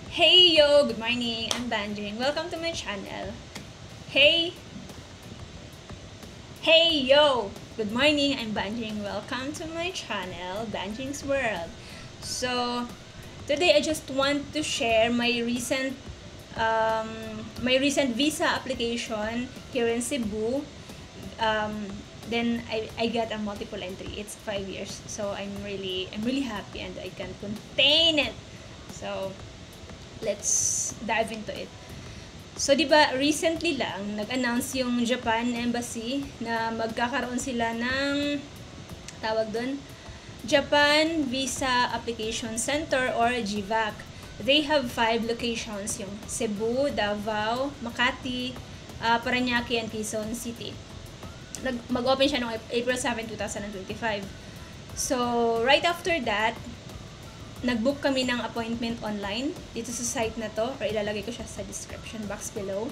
Hey yo, good morning. I'm Banjing. Welcome to my channel. Hey, hey yo, good morning. I'm Banjing. Welcome to my channel, Banjing's World. So, today I just want to share my recent visa application here in Cebu. Then I got a multiple entry. It's 5 years, so I'm really happy and I can contain it. So let's dive into it. So, di ba, recently lang, nag-announce yung Japan Embassy na magkakaroon sila ng, tawag doon, Japan Visa Application Center or GVAC. They have 5 locations, yung Cebu, Davao, Makati, Parañaque, and Quezon City. Mag-open siya noong April 7, 2025. So, right after that, nag-book kami ng appointment online dito sa site na to, or ilalagay ko siya sa description box below.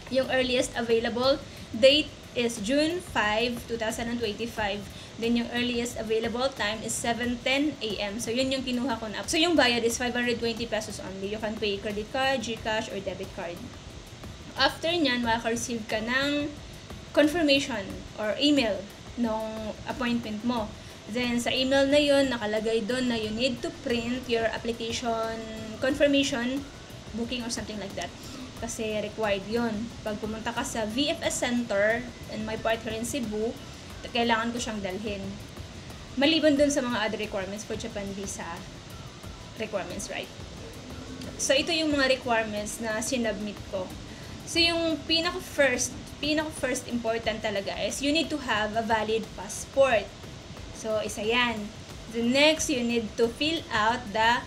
Yung earliest available date is June 5, 2025. Then yung earliest available time is 7:10 a.m. So yun yung kinuha ko na. So yung bayad is 520 pesos only. You can pay credit card, GCash, or debit card. After nyan, makaka-receive ka ng confirmation or email ng appointment mo. Then, sa email na yun, nakalagay doon na you need to print your application confirmation, booking or something like that. Kasi required yun. Pag pumunta ka sa VFS Center, and my partner in Cebu, kailangan ko siyang dalhin. Maliban doon sa mga other requirements for Japan visa requirements, right? So, ito yung mga requirements na sinubmit ko. So, yung pinaka-first important talaga is you need to have a valid passport. So, isa yan. The next, you need to fill out the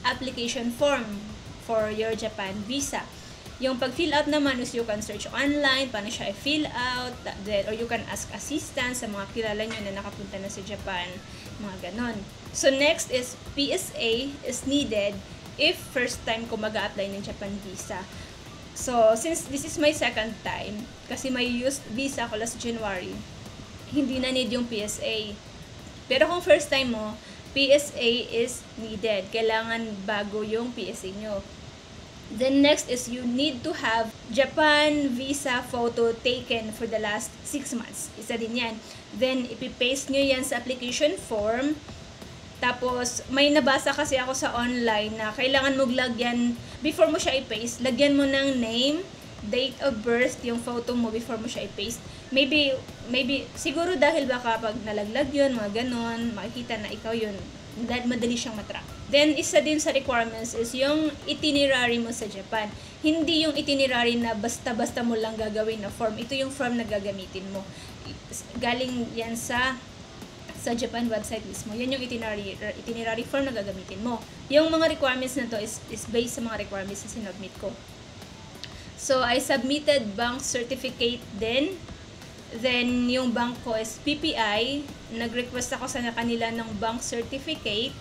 application form for your Japan visa. Yung pag-fill out naman is you can search online, paano siya i-fill out, or you can ask assistance sa mga kilala nyo na nakapunta na sa Japan, mga ganon. So, next is PSA is needed if first time ko mag-a-apply ng Japan visa. So, since this is my second time, kasi may used visa ko last January, hindi na need yung PSA. Pero kung first time mo, PSA is needed. Kailangan bago yung PSA nyo. Then next is you need to have Japan visa photo taken for the last 6 months. Isa din yan. Then ipipaste nyo yan sa application form. Tapos may nabasa kasi ako sa online na kailangan mo lagyan, before mo siya i-paste, lagyan mo ng name, date of birth, yung photo mo before mo siya i-paste. Maybe, siguro dahil baka pag nalaglag yun, mga ganon, makikita na ikaw yun, madali siyang matrack. Then, isa din sa requirements is yung itinerary mo sa Japan. Hindi yung itinerary na basta-basta mo lang gagawin na form. Ito yung form na gagamitin mo. Galing yan sa Japan website mismo. Yan yung itinerary form na gagamitin mo. Yung mga requirements na to is based sa mga requirements na sinubmit ko. So, I submitted bank certificate din. Then, yung bank ko is PPI. Nag-request ako sa kanila ng bank certificate.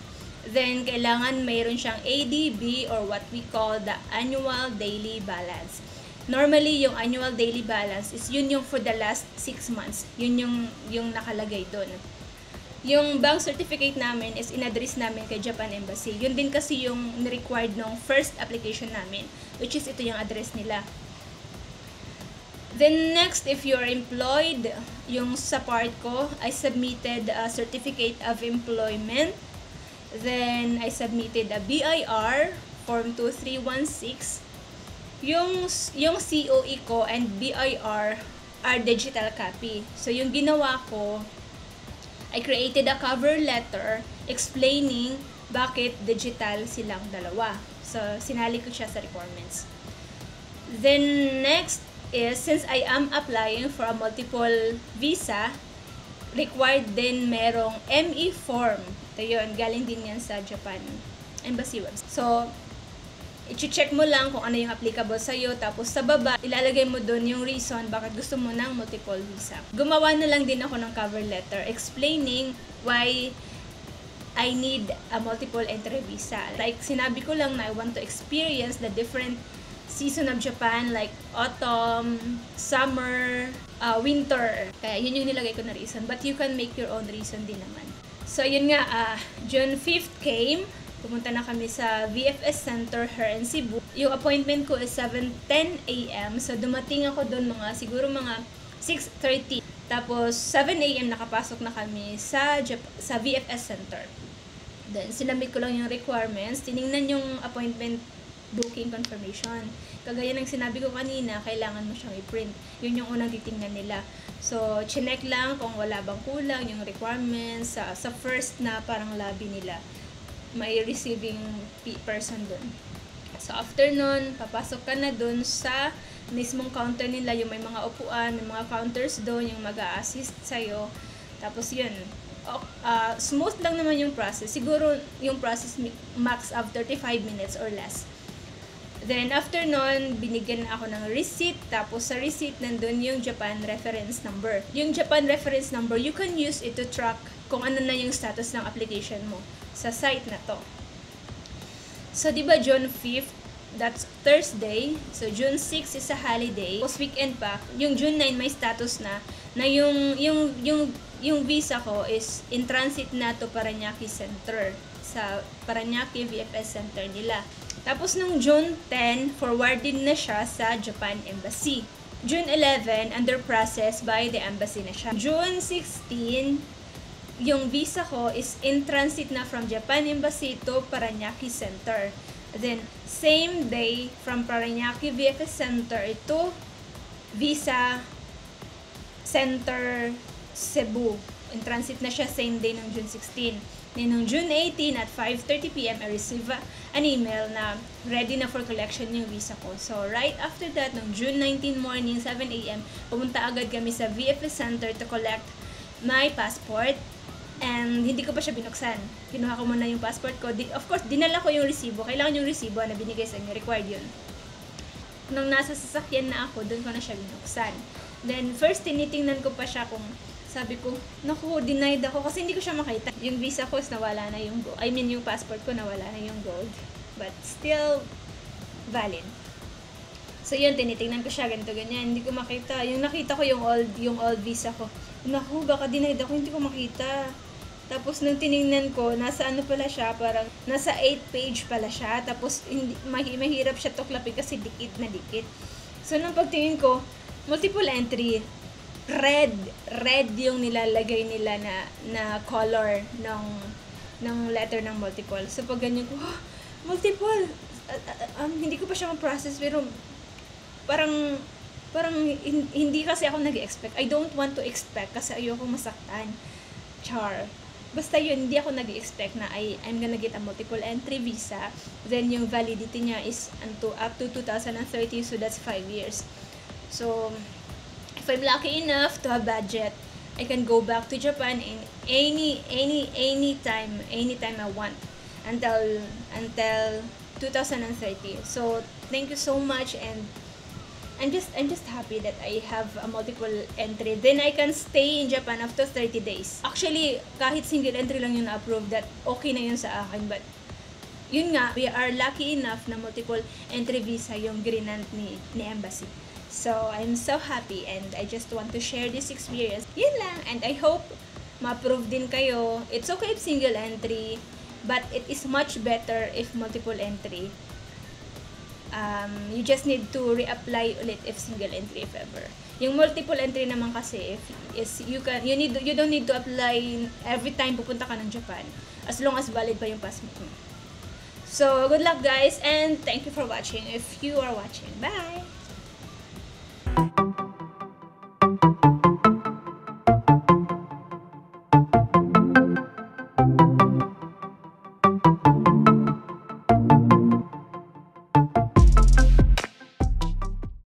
Then, kailangan mayroon siyang ADB or what we call the annual daily balance. Normally, yung annual daily balance is yun yung for the last 6 months. Yun yung nakalagay doon. Yung bank certificate namin is in-address namin kay Japan Embassy. Yun din kasi yung required ng first application namin, which is ito yung address nila. Then next, if you're employed, yung sa part ko, I submitted a certificate of employment. Then I submitted a BIR, Form 2316. Yung COE ko and BIR are digital copy. So yung ginawa ko, I created a cover letter explaining bakit digital silang dalawa. So, sinali ko siya sa requirements. Then, next is, since I am applying for a multiple visa, required din merong ME form. Ito yun, galing din yan sa Japan Embassy website. So, i-check mo lang kung ano yung applicable sa'yo. Tapos sa baba, ilalagay mo doon yung reason bakit gusto mo ng multiple visa. Gumawa na lang din ako ng cover letter explaining why I need a multiple entry visa. Like, sinabi ko lang na I want to experience the different season of Japan, like autumn, summer, winter. Kaya yun yung nilagay ko na reason. But you can make your own reason din naman. So, yun nga, June 5th came. Pumunta na kami sa VFS Center here in Cebu. Yung appointment ko is 7:10 a.m. So, dumating ako doon siguro mga 6:30. Tapos, 7 a.m. nakapasok na kami sa VFS Center. Then, sinamit ko lang yung requirements. Tiningnan yung appointment booking confirmation. Kagaya ng sinabi ko kanina, kailangan mo siyang i-print. Yun yung unang titingnan nila. So, chinek lang kung wala bang kulang yung requirements sa first na parang lobby nila. May receiving person dun. So, after nun, papasok ka na dun sa mismong counter nila, yung may mga upuan, may mga counters dun, yung mag-a-assist sa'yo. Tapos yun, smooth lang naman yung process. Siguro yung process max of 35 minutes or less. Then, after nun, binigyan ako ng receipt. Tapos, sa receipt, nandun yung Japan reference number. Yung Japan reference number, you can use it to track kung ano na yung status ng application mo sa site na to. So, di ba June 5th, that's Thursday. So, June 6 is a holiday. Post weekend pa. Yung June 9 may status na yung visa ko is in transit na to Parañaque Center. Sa Parañaque VFS Center nila. Tapos nung June 10, forwarded na siya sa Japan Embassy. June 11, under process by the embassy na siya. June 16, yung visa ko is in transit na from Japan Embassy to Parañaque Center. Then, same day, from Parañaque VFS Center to Visa Center Cebu. In transit na siya same day ng June 16. Then, noong June 18 at 5:30 p.m., I received an email na ready na for collection yung visa ko. So, right after that, noong June 19 morning, 7 a.m., pumunta agad kami sa VFS Center to collect my passport. And hindi ko pa siya binuksan. Kinuha ko muna yung passport ko. Of course, dinala ko yung resibo. Kailangan yung resibo na binigay sa inyo. Required yun. Nung nasa sasakyan na ako, doon ko na siya binuksan. Then, first, tinitingnan ko pa siya kung sabi ko, naku, denied ako kasi hindi ko siya makita. Yung visa ko nawala na yung gold. I mean, yung passport ko nawala na yung gold. But still valid. So yun, tinitingnan ko siya, ganito, ganyan. Hindi ko makita. Yung nakita ko yung old visa ko. Naku, baka denied ako, hindi ko makita. Tapos nung tiningnan ko, nasa ano pala siya, parang nasa 8 page pala siya. Tapos mahirap siya tuklapin kasi dikit na dikit. So nung pagtingin ko, multiple entry. Red yung nilalagay nila na color ng letter ng multiple. So pag ganyan ko, multiple. Hindi ko pa siya ma-process pero parang hindi kasi ako nag-expect. I don't want to expect kasi ayoko masaktan. Char. Basta yun, hindi ako nag-expect na I'm gonna get a multiple entry visa. Then yung validity niya is up to 2030, so that's 5 years. So if I'm lucky enough to have budget, I can go back to Japan in any time I want until 2030. So thank you so much, and I'm just happy that I have a multiple entry. Then I can stay in Japan after 30 days. Actually, kahit single entry lang yung na-approve, that okay na yun sa akin. But yun nga, we are lucky enough na multiple entry visa yung grinant ni embassy. So, I'm so happy and I just want to share this experience. Yun lang. And I hope ma-approve din kayo. It's okay if single entry, but it is much better if multiple entry. You just need to reapply ulit if single entry, if ever. Yung multiple entry naman kasi, you don't need to apply every time pupunta ka ng Japan, as long as valid pa yung passport mo. So, good luck guys, and thank you for watching if you are watching. Bye!